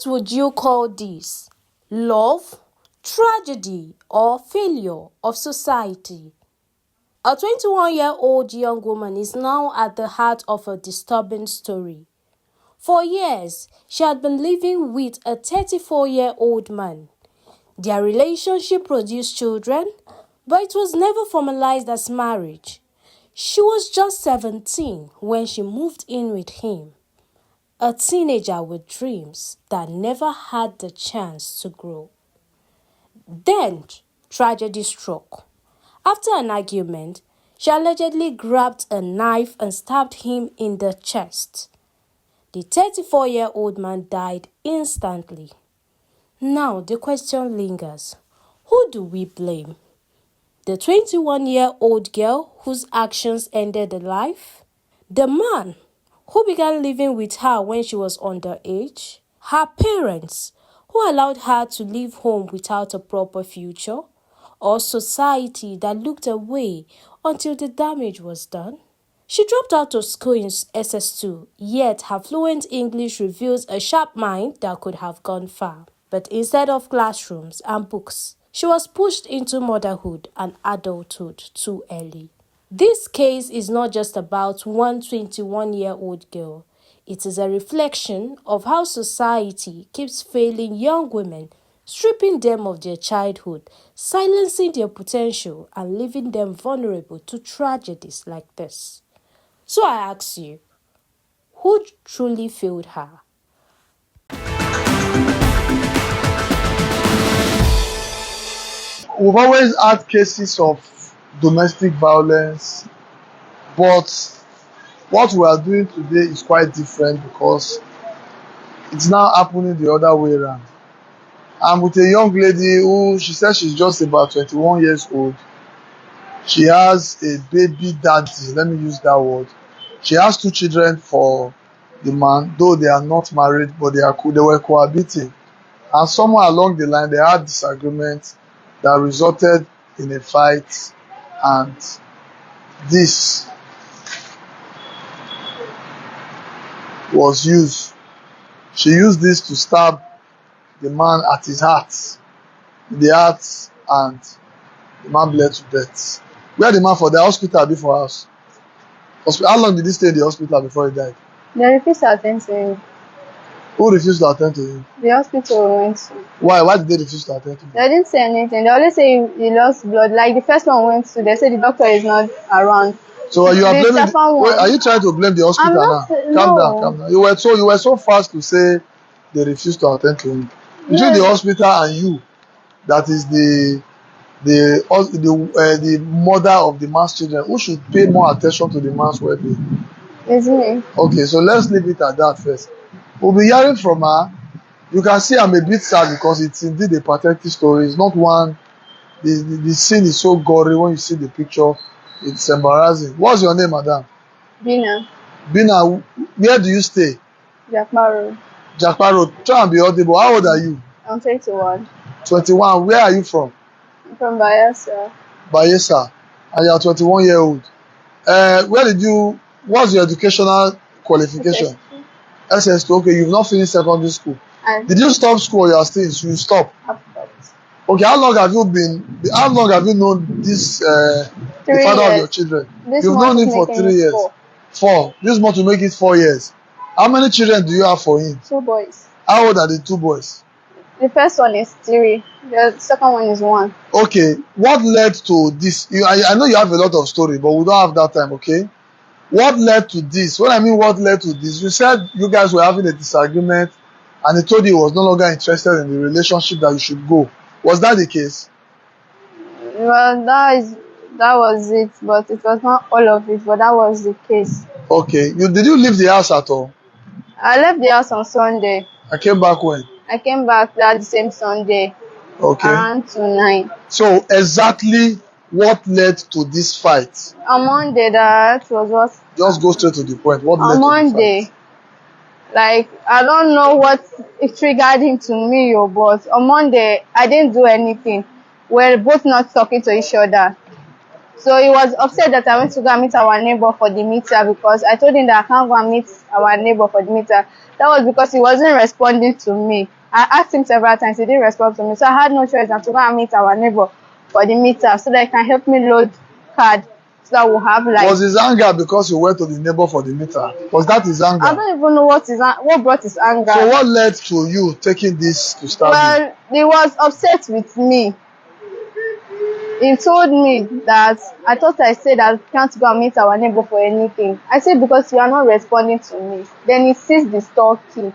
would you call this? Love, tragedy, or failure of society? A 21-year-old young woman is now at the heart of a disturbing story. For years, she had been living with a 34-year-old man. Their relationship produced children, but it was never formalized as marriage. She was just 17 when she moved in with him, a teenager with dreams that never had the chance to grow. Then, tragedy struck. After an argument, she allegedly grabbed a knife and stabbed him in the chest. The 34-year-old man died instantly. Now the question lingers. Who do we blame? The 21-year-old girl whose actions ended the life? The man who began living with her when she was underage? Her parents who allowed her to leave home without a proper future? Or society that looked away until the damage was done? She dropped out of school in SS2, yet her fluent English reveals a sharp mind that could have gone far. But instead of classrooms and books, she was pushed into motherhood and adulthood too early. This case is not just about one 21-year-old girl. It is a reflection of how society keeps failing young women, stripping them of their childhood, silencing their potential, and leaving them vulnerable to tragedies like this. So I ask you, who truly failed her? We've always had cases of domestic violence, but what we are doing today is quite different because it's now happening the other way around. I'm with a young lady who she says she's just about 21 years old. She has a baby daddy, let me use that word. She has 2 children for the man, though they are not married, but they were cohabiting. And somewhere along the line, they had disagreements that resulted in a fight, and this was used. She used this to stab the man at his heart, and the man bled to death. Where the man for the hospital before us? How long did he stay in the hospital before he died? They refused to attend to him. Who refused to attend to him? The hospital went to. Why? Why did they refuse to attend to him? They didn't say anything. They only say he lost blood. Like the first one went to, they said the doctor is not around. So you are The blaming? second one- Wait, are you trying to blame the hospital now? Calm no. down. You were so fast to say they refused to attend to him. Between the hospital and you, that is the mother of the man's children, who should pay more attention to the man's well-being? It's me. Okay, so let's leave it at that first. We'll be hearing from her. You can see I'm a bit sad because it's indeed a pathetic story. It's not one. The scene is so gory when you see the picture. It's embarrassing. What's your name, madam? Bina. Bina, where do you stay? Jakmaro. Jakpa Road. Try and be audible. How old are you? I'm 21. 21. Where are you from? I'm from Bayelsa. Bayelsa. And you are 21-year-old. What's your educational qualification? SS2. Okay, you've not finished secondary school. Did you stop school or you are still in school? You stop. Okay, how long have you known this the father of your children? You've known him for 3 years. 4. This month will make it 4 years. How many children do you have for him? 2 boys. How old are the 2 boys? The first one is 3. The second one is 1. Okay, what led to this? I know you have a lot of story, but we don't have that time, okay? What led to this? When I mean what led to this, you said you guys were having a disagreement and he told you he was no longer interested in the relationship, that you should go. Was that the case? Well, that was it, but it was not all of it, but that was the case. Okay, did you leave the house at all? I left the house on Sunday. I came back when? I came back that same Sunday. Okay. Around 9. So exactly what led to this fight? On Monday, that was what? Just go straight to the point. What led On to Monday, the fight? like, I don't know what it triggered him to me, but on Monday, I didn't do anything. We're both not talking to each other. So he was upset that I went to go and meet our neighbor for the meter, because I told him that I can't go and meet our neighbor for the meter. That was because he wasn't responding to me. I asked him several times, he didn't respond to me. So I had no choice than to go and meet our neighbor for the meter so that he can help me load card so that we'll have like. Was his anger because you went to the neighbor for the meter? Was that his anger? I don't even know what brought his anger. So what led to you taking this to stab him? Well, he was upset with me. He told me that I thought I said I can't go and meet our neighbor for anything. I said because you are not responding to me. Then he seized the store key.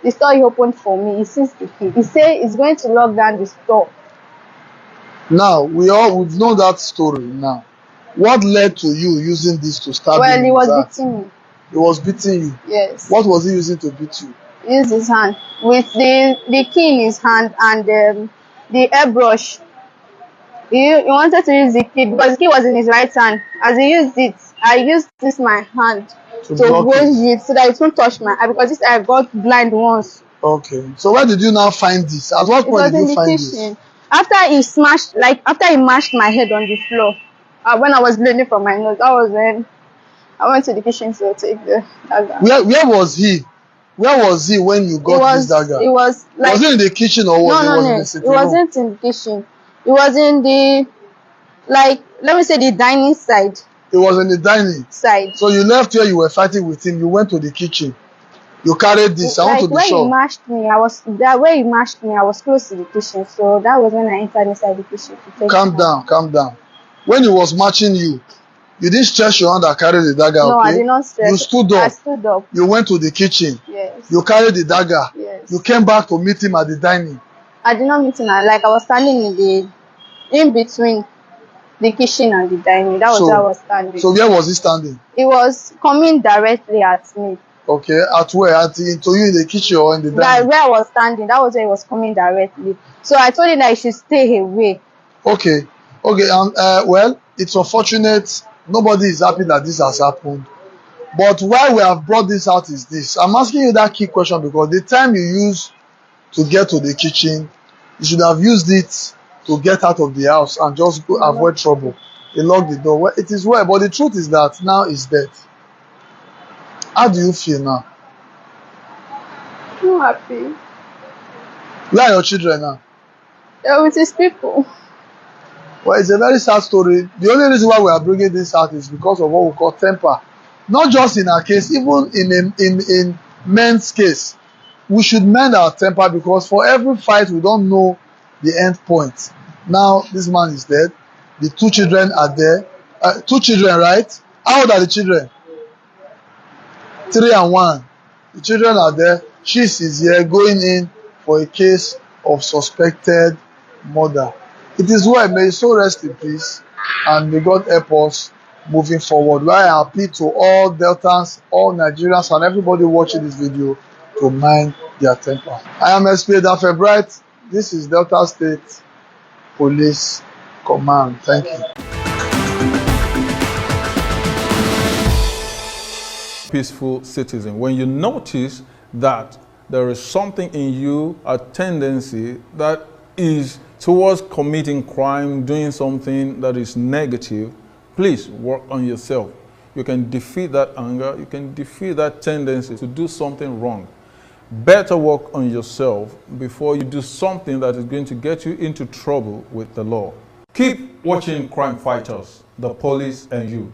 The store he opened for me, he seized the key. He said he's going to lock down the store. Now, we've known that story now. What led to you using this to stab him? Well, he was beating me. He was beating you? Yes. What was he using to beat you? He used his hand. With the key in his hand and the airbrush. He wanted to use the key because the key was in his right hand. As he used it, I used my hand to raise it so that it won't touch my eye because this eye got blind once. Okay. So where did you now find this? At what point did you find this? After he mashed my head on the floor, when I was bleeding from my nose, that was when I went to the kitchen to take the dagger. Where was he? Where was he when you got this dagger? It was like. Was it in the kitchen or was it in the sitting room? It wasn't in the kitchen. It was in the, like, let me say the dining side. It was in the dining side. So you left where you were fighting with him. You went to the kitchen. You carried this. I went to the shop. Where he mashed me, I was close to the kitchen. So that was when I entered inside the kitchen. Calm down. When he was matching you, you didn't stretch your hand and carry the dagger, no, okay? I did not stretch. You stood up. I stood up. You went to the kitchen. Yes. You carried the dagger. Yes. You came back to meet him at the dining. I did not meet him. Like I was standing in between the kitchen and the dining. That was where I was standing. So where was he standing? He was coming directly at me. Okay, at where? To you in the kitchen or in the dining? Where I was standing, that was where he was coming directly. So I told him that he should stay away. Okay, well, it's unfortunate. Nobody is happy that this has happened. But why we have brought this out is this. I'm asking you that key question because the time you used to get to the kitchen, you should have used it to get out of the house and just go avoid trouble. He locked the door. Well, it is well, but the truth is that now he's dead. How do you feel now? I'm happy. Where are your children now? They're with his people. Well, it's a very sad story. The only reason why we are bringing this out is because of what we call temper. Not just in our case, even in men's case. We should mend our temper because for every fight, we don't know the end point. Now, this man is dead. The two children are there. 2 children, right? How old are the children? 3 and 1. The children are there. She is here going in for a case of suspected murder. It is well. May his soul rest in peace and may God help us moving forward. I appeal to all Deltans, all Nigerians and everybody watching this video to mind their temper. I am SP Dafebright. This is Delta State Police Command. Thank you. Peaceful citizen. When you notice that there is something in you, a tendency that is towards committing crime, doing something that is negative, please work on yourself. You can defeat that anger, you can defeat that tendency to do something wrong. Better work on yourself before you do something that is going to get you into trouble with the law. Keep watching Crime Fighters, the police and you.